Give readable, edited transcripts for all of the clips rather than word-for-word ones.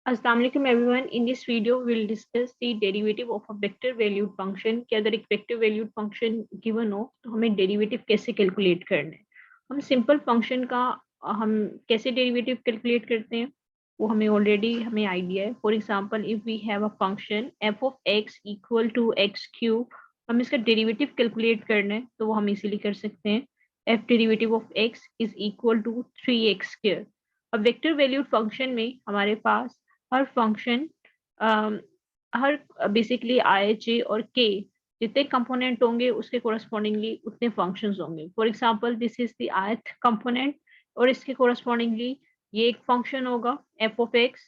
अस्सलाम वालेकुम everyone. In this video will discuss the derivative of a vector valued function कि अगर एक वेक्टर वैल्यूड फंक्शन गिवन हो तो हमें डेरिवेटिव कैसे कैलकुलेट करना है। हम सिंपल फंक्शन का हम कैसे डेरिवेटिव कैलकुलेट करते हैं वो हमें आइडिया है। For example if we have a function F of X equal to X cube, हम इसका डेरिवेटिव कैलकुलेट करना है तो वो हम इजीली कर सकते हैं। F derivative of X is equal to 3x square. अब वेक्टर वैल्यूड फंक्शन में हमारे पास हर फंक्शन हर बेसिकली आई जे और के जितने कंपोनेंट होंगे उसके कोरस्पॉन्डिंगली उतने फंक्शंस होंगे। For example this is the ith component और इसके कोरस्पॉन्डिंगली ये एक फंक्शन होगा f of x.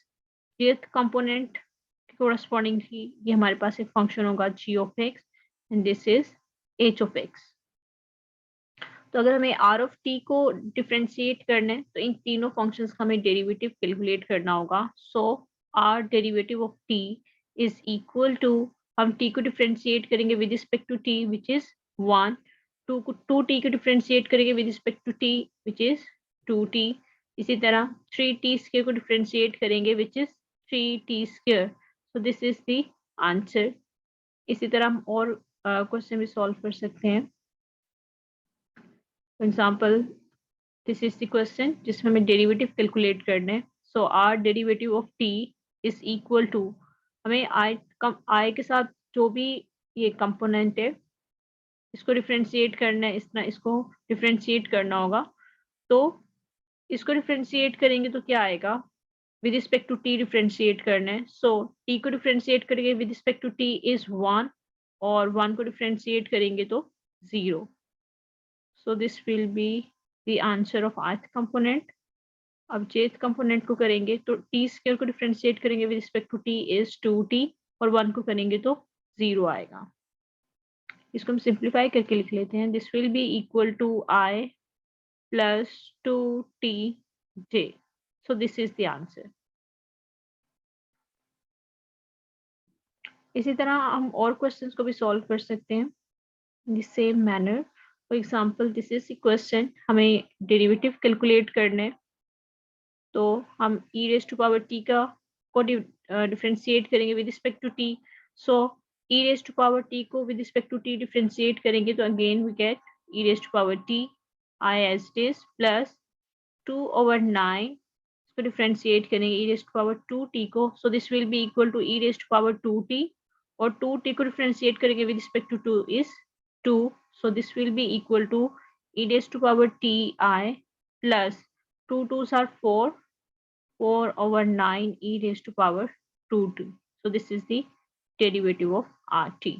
jth component के कोरस्पॉन्डिंगली ये हमारे पास एक फंक्शन होगा g of x and this is h of x. तो अगर हमें आर ऑफ टी को डिफ्रेंशिएट करना है तो इन तीनों फंक्शंस का हमें डेरिवेटिव कैलकुलेट करना होगा। So r derivative of t is equal to, हम टी को डिफ्रेंशिएट करेंगे with respect to t which is 1, two t को डिफ्रेंशिएट करेंगे with respect to t which is 2t। इसी तरह 3t स्क्वायर को डिफ्रेंशिएट करेंगे which is 3t square. So this is the answer. इसी तरह हम और क्वेश्चन भी सॉल्व कर सकते हैं। For example this is the question जिसमें हमें डेरिवेटिव कैलकुलेट करना है। So r derivative of t is equal to, हमें आई के साथ जो भी ये कंपोनेंट है इसको डिफ्रेंशिएट करना है, इसको डिफ्रेंशिएट करना होगा। तो इसको डिफ्रेंशिएट करेंगे तो क्या आएगा, with respect to T differentiate करना है। सो टी को डिफ्रेंशिएट करेंगे with respect to T is 1 और 1 को डिफ्रेंशिएट करेंगे तो 0। So this will be the answer of ith component। अब jth कंपोनेंट को करेंगे तो टी स्क्वायर को डिफरेंशिएट करेंगे with respect to T is 2t और 1 को करेंगे तो 0 आएगा। इसको हम सिंप्लीफाई करके लिख लेते हैं। This will be equal to I plus 2t j। So this is the answer. इसी तरह हम और क्वेश्चंस को भी सॉल्व कर सकते हैं in the same manner. For example this is the question, हमें डेरिवेटिव कैलकुलेट करना है तो हम e raise to power t का को डिफ्रेंशिएट करेंगे विद रिस्पेक्ट टू टी। सो e raise to power t को with respect to T differentiate करेंगे तो again we get e raise to power T i as it is plus 2/9। इसको differentiate करेंगे ई raise to power 2t को। So this will be equal to E raise to power 2t और 2t को differentiate करेंगे with respect to 2 is 2। So this will be equal to E raise to power T I plus 2 2s are 4, 4/9 e raised to power 2t। So this is the derivative of RT.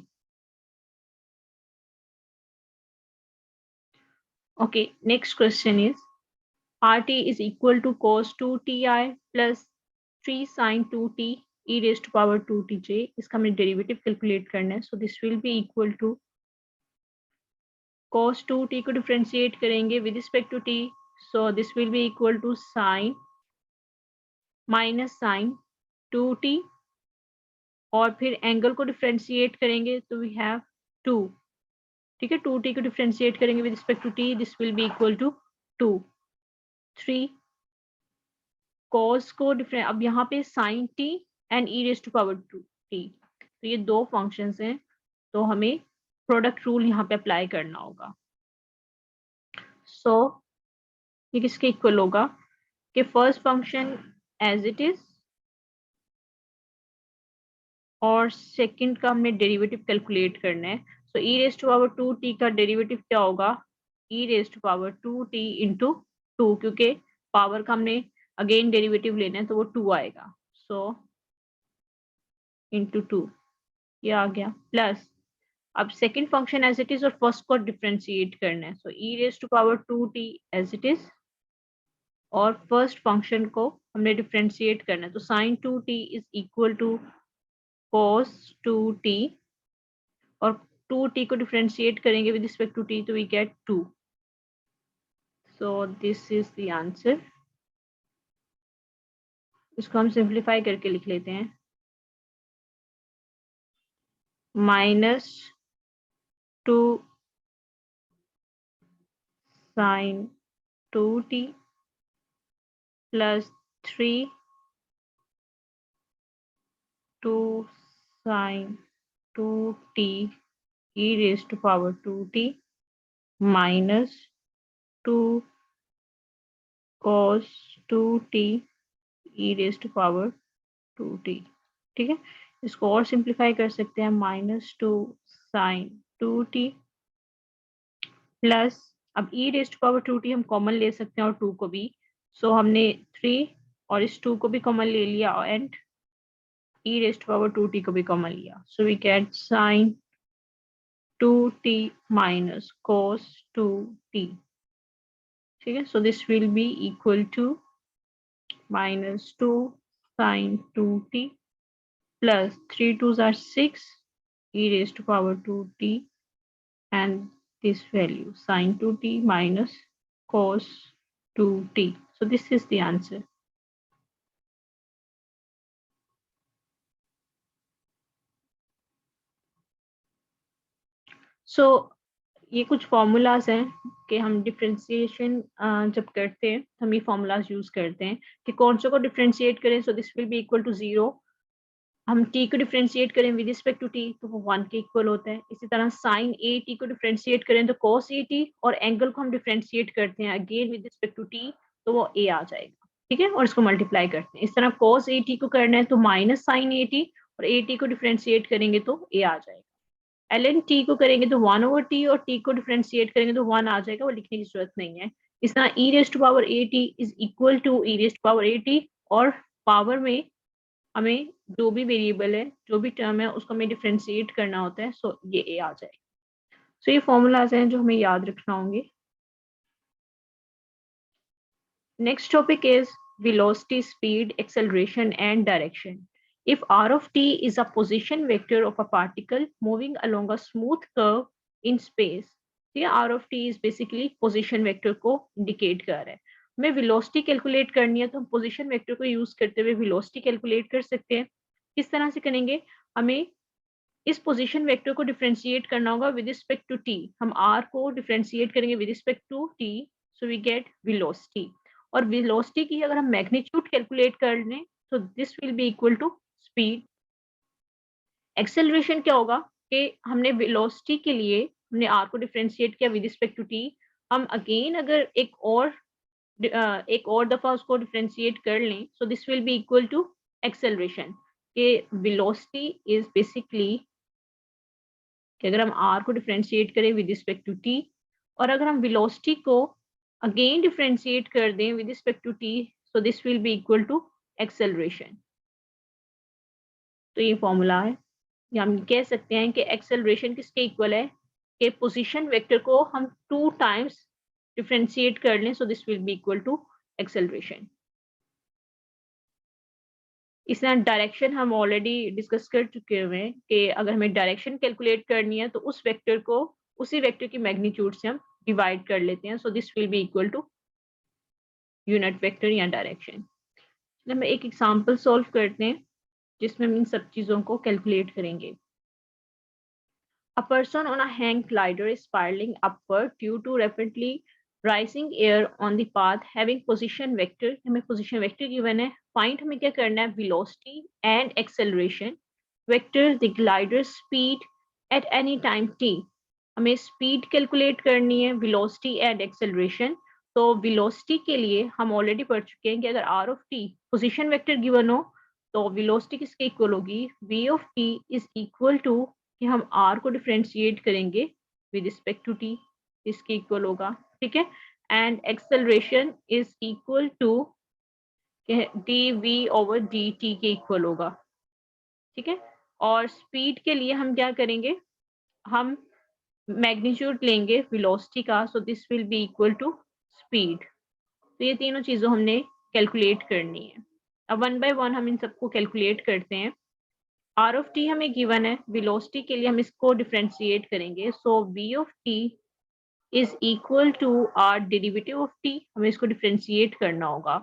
Okay, next question is RT is equal to cos 2ti plus 3 sin 2t e raised to power 2tj। इसका हमें derivative calculate करना है। So this will be equal to cos 2t को differentiate करेंगे with respect to t। So this will be equal to sin minus sin 2t और फिर angle को differentiate करेंगे तो वी हैव 2। ठीक है, 2t को डिफरेंशिएट करेंगे with respect to t, this will be equal to 2। 3 cos को डिफरेंट, अब यहाँ पे sin t and e raise to power 2t, तो ये दो फंक्शंस हैं तो हमें प्रोडक्ट रूल यहाँ पे अप्लाई करना होगा। सो ये किसके इक्वल होगा कि first function as it is और सेकंड का हमने डेरिवेटिव कैलकुलेट करना है। So e raise to power 2t का डेरिवेटिव क्या होगा, e raise to power 2t into 2, क्योंकि पावर का हमने अगेन डेरिवेटिव लेना है तो वो 2 आएगा। सो इंटू 2 ये आ गया प्लस, अब second function as it is और फर्स्ट को डिफरेंशिएट करना है। So e raise to power 2t as it is और फर्स्ट फंक्शन को हमने डिफरेंशिएट करना है तो sine 2t is equal to cos 2t और 2t को डिफरेंशिएट करेंगे विद रिस्पेक्ट टू t तो we get 2। So this is the answer. इसको हम सिंप्लीफाई करके लिख लेते हैं। Minus 2 sine 2t plus 3 2 sin 2t e raised to power 2t minus 2 cos 2t e raised to power 2t। ठीक है, इसको और सिंप्लीफाई कर सकते हैं, -2 sin 2t प्लस, अब e रेस्ट पावर 2t हम कॉमन ले सकते हैं और 2 को भी, सो हमने 3 और इस 2 को भी कॉमन ले लिया and e raised power 2t को भी कॉमन लिया, so we get sin 2t minus cos 2t। ठीक है, so this will be equal to -2 sin 2t plus 3 2s are 6 e raised to power 2t and this value sin 2t minus cos 2t, so this is the answer। so ये कुछ formulas हैं कि हम differentiation जब करते हैं तो हम ये फॉर्मूलाज यूज करते हैं कि कौन से को डिफरेंशिएट करें, so this will be equal to 0। हम t को डिफरेंशिएट करें विद रिस्पेक्ट टू t तो वो 1 के इक्वल होता है। इसी तरह साइन ए टी को डिफरेंशिएट करें तो cos ए टी, और एंगल को हम डिफरेंशिएट करते हैं again with respect to t तो वो a आ जाएगा। ठीक है, और इसको मल्टीप्लाई करते हैं। इस तरह cos ए टी को करना है तो माइनस साइन ए टी, और ए टी को डिफरेंशिएट करेंगे तो a आ जाएगा। ln t को करेंगे तो 1/t, और t को डिफरेंशिएट करेंगे तो 1 आ जाएगा, वो लिखने की जरूरत नहीं है। इस तरह e raised power A T is equal to e raised power A T, और पावर में हमें जो भी वेरिएबल है, जो भी टर्म है, उसको हमें डिफरेंशिएट करना होता है, सो ये ए आ जाएगा। सो ये फॉर्मूलाज हैं जो हमें याद रखना होंगे। Next topic is velocity, speed, acceleration and direction। If r of t is a position vector of a particle moving along a smooth curve in space, तो ये r of t is basically position vector को indicate कर रहा है। हमें velocity calculate करनी है तो हम पोजिशन वेक्टर को यूज करते हुए velocity कैलकुलेट कर सकते हैं। किस तरह से करेंगे, हमें इस पोजीशन वेक्टर को डिफरेंशिएट करना होगा विद रिस्पेक्ट टू टी। हम आर को डिफरेंशिएट करेंगे with respect to T, so we get velocity. और वेलोसिटी की अगर हम मैग्नीट्यूड कैलकुलेट कर लें तो this will be equal to speed. Acceleration क्या होगा कि हमने वेलोसिटी के लिए हमने आर को डिफरेंशिएट किया विद रिस्पेक्ट टू टी, हम अगेन अगर एक और दफा उसको डिफरेंशिएट कर लें, so this will be equal to acceleration. के वेलोसिटी इज बेसिकली कि अगर हम r को डिफरेंशिएट करें विद रिस्पेक्ट टू t, और अगर हम वेलोसिटी को अगेन डिफरेंशिएट कर दें with respect to t, so this will be equal to acceleration. तो ये फॉर्मूला है, या हम कह सकते हैं कि एक्सेलरेशन किसके इक्वल है कि पोजीशन वेक्टर को हम 2 टाइम्स डिफरेंशिएट कर लें, so this will be equal to acceleration. इस तरह डायरेक्शन हम ऑलरेडी डिस्कस कर चुके हुए हैं कि अगर हमें डायरेक्शन कैलकुलेट करनी है तो उस वेक्टर को उसी वेक्टर की मैग्नीट्यूड से हम डिवाइड कर लेते हैं, so this will be equal to unit vector या डायरेक्शन। हम एक एग्जांपल सॉल्व करते हैं जिसमें हम इन सब चीजों को कैलकुलेट करेंगे। A person on a hang glider is spiraling upward due to rapidly rising air on the path having position vector। हमें position vector given है, find हमें क्या करना है, velocity and acceleration, vector the glider speed at any time t। हमें speed calculate करनी है, velocity and acceleration। तो velocity के लिए हम ऑलरेडी पढ़ चुके हैं कि अगर r of t position vector given हो तो velocity किसके इक्वल होगी, v of t is equal to कि हम r को डिफरेंशिएट करेंगे विद रिस्पेक्ट टू t, इसके इक्वल होगा। ठीक है, and acceleration is equal to dv over dt के इक्वल होगा। ठीक है, और स्पीड के लिए हम क्या करेंगे, हम मैग्नीट्यूड लेंगे वेलोसिटी का, so this will be equal to speed. तो ये तीनों चीजों हमने कैलकुलेट करनी है। अब वन बाय वन हम इन सबको कैलकुलेट करते हैं। आर ऑफ टी हमें गिवन है, वेलोसिटी के लिए हम इसको डिफरेंशिएट करेंगे, so v of t is equal to r derivative of t. हमें इसको डिफरेंशिएट करना होगा,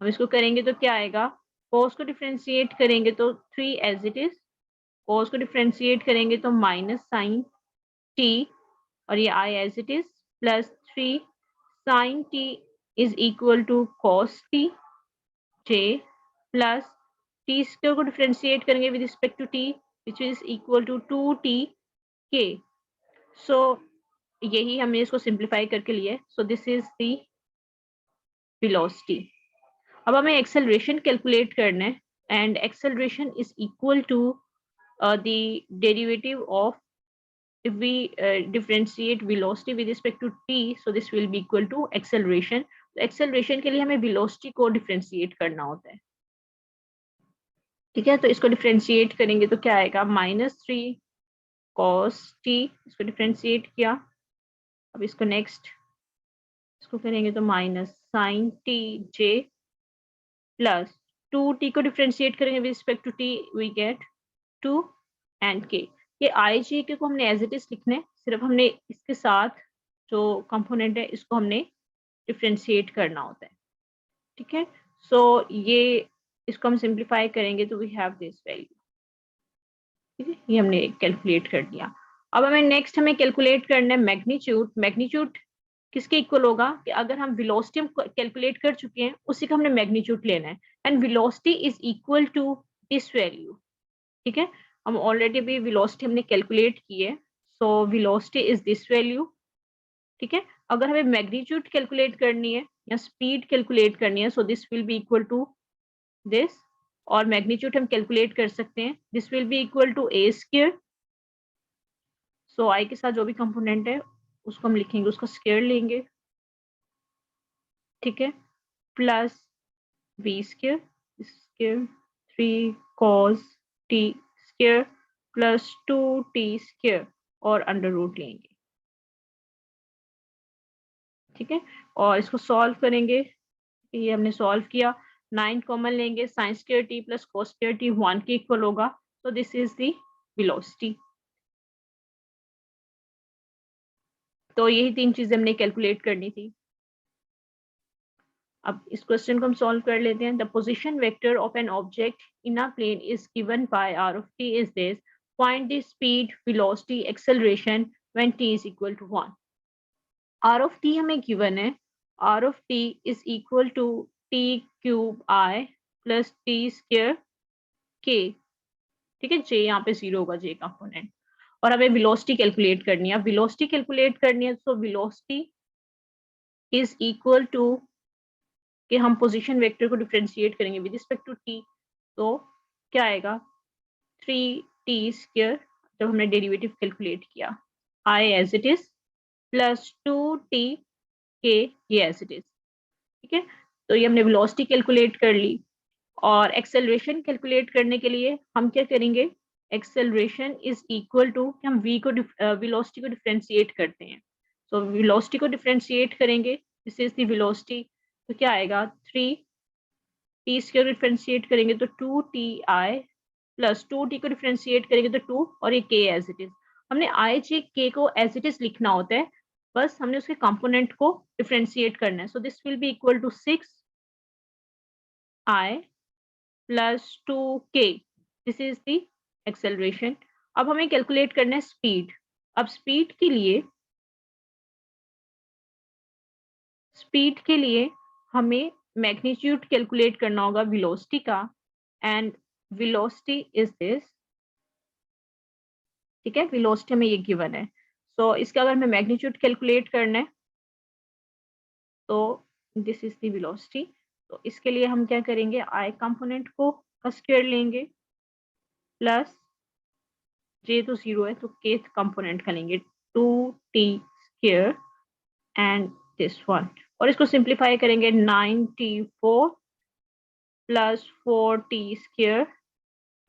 हम इसको करेंगे तो क्या आएगा, cos को डिफरेंशिएट करेंगे तो 3 एज इट इज, cos को डिफरेंशिएट करेंगे तो माइनस साइन टी, और ये i as it is, plus 3 sine t is equal to cos t j, plus t square को डिफरेंशिएट करेंगे with respect to t which is equal to 2t k। So यही हमने इसको simplify करके लिया। So this is the velocity. अब हमें acceleration calculate करना है and acceleration is equal to the derivative of if we differentiate velocity with respect to t, so this will be equal to acceleration। तो acceleration के लिए हमें velocity को differentiate करना होता है, ठीक है। तो इसको differentiate करेंगे तो क्या आएगा, -3 cos t, इसको differentiate किया। अब इसको next इसको करेंगे तो minus sin t j plus 2t को differentiate करेंगे with respect to t, we get 2 and k। ये आई जे के को हमने एज इट इज लिखना है, सिर्फ हमने इसके साथ जो कंपोनेंट है इसको हमने डिफरेंशिएट करना होता है, ठीक है। सो ये इसको हम सिंप्लीफाई करेंगे तो वी हैव दिस वैल्यू, ठीक है। ये हमने कैलकुलेट कर दिया। अब हमें नेक्स्ट हमें कैलकुलेट करना है मैग्नीट्यूड। मैग्नीट्यूड किसके इक्वल होगा कि अगर हम वेलोसिटी हम कैलकुलेट कर चुके हैं उसी का हमने मैग्नीट्यूड लेना है and velocity is equal to this value, ठीक है। हम ऑलरेडी अभी वेलोसिटी हमने कैलकुलेट की है, so velocity is this value, ठीक है। अगर हमें मैग्नीट्यूड कैलकुलेट करनी है या स्पीड कैलकुलेट करनी है, so this will be equal to this, और मैग्नीट्यूड हम कैलकुलेट कर सकते हैं, this will be equal to a square. So i के साथ जो भी कंपोनेंट है उसको हम लिखेंगे, उसका स्क्वायर लेंगे, ठीक है, plus v square square 3 cos t square plus 2t square और अंडर रूट लेंगे, ठीक है। और इसको सॉल्व करेंगे, ये हमने सॉल्व किया, 9 कॉमन लेंगे, sin square t plus cos square t 1 के इक्वल होगा। तो दिस इज द वेलोसिटी। तो यही 3 चीजें हमने कैलकुलेट करनी थी। अब इस क्वेश्चन को हम सॉल्व कर लेते हैं। The position vector of an object in a plane is given by r of t is this, find the speed velocity acceleration when t is equal to 1। r of t हमें given है, r of t is equal to t cube I plus t square k, ठीक है। j यहाँ पे 0 होगा, j component, और हमें velocity calculate करनी है। वेलोसिटी कैलकुलेट करनी है तो वेलोसिटी इज इक्वल टू कि हम पोजीशन वेक्टर को डिफरेंशिएट करेंगे विद रिस्पेक्ट टू t, तो क्या आएगा 3t स्क्वायर, जब हमने डेरिवेटिव कैलकुलेट किया, i as it is plus 2t k ये एज इट इज, ठीक है। तो ये हमने वेलोसिटी कैलकुलेट कर ली। और एक्सेलरेशन कैलकुलेट करने के लिए हम क्या करेंगे, एक्सेलरेशन इज इक्वल टू हम v को वेलोसिटी को डिफरेंशिएट करते हैं। सो वेलोसिटी को डिफरेंशिएट करेंगे, दिस इज द वेलोसिटी, तो क्या आएगा 3t स्क्वायर डिफरेंशिएट करेंगे तो 2ti प्लस 2t को डिफरेंशिएट करेंगे तो 2 और ये k एज इट इज। हमने i j k को एज इट इज लिखना होता है, बस हमने उसके कंपोनेंट को डिफरेंशिएट करना है। So this will be equal to 6i plus 2k, this is the acceleration. अब हमें कैलकुलेट करना है स्पीड। अब स्पीड के लिए हमें मैग्नीट्यूड कैलकुलेट करना होगा वेलोसिटी का, एंड वेलोसिटी इज दिस, ठीक है। वेलोसिटी में ये गिवन है। सो इसका अगर हमें मैग्नीट्यूड कैलकुलेट करना है तो दिस इज द वेलोसिटी। तो इसके लिए हम क्या करेंगे, आई कंपोनेंट को का स्क्वायर लेंगे प्लस j तो 0 है तो k कंपोनेंट का लेंगे 2t square and this one, और इसको सिंप्लीफाई करेंगे 94 plus 4t square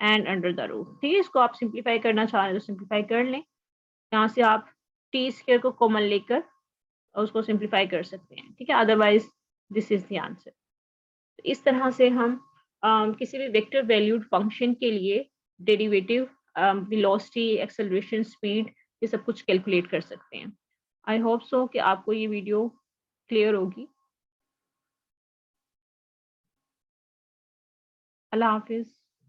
and under the root, ठीक है। इसको आप सिंप्लीफाई करना चाह रहे हैं तो सिंप्लीफाई कर लें, यहाँ से आप t स्क्वायर को कॉमन लेकर और उसको सिंप्लीफाई कर सकते हैं, ठीक है। Otherwise this is the answer. इस तरह से हम किसी भी वेक्टर वैल्यूड फंक्शन के लिए डेरिवेटिव, वेलोसिटी, एक्सेलरेशन, स्पीड, ये सब कुछ कैलकुलेट कर सकते हैं। आई होप सो कि आपको ये वीडियो क्लियर होगी। अल्लाह हाफिज।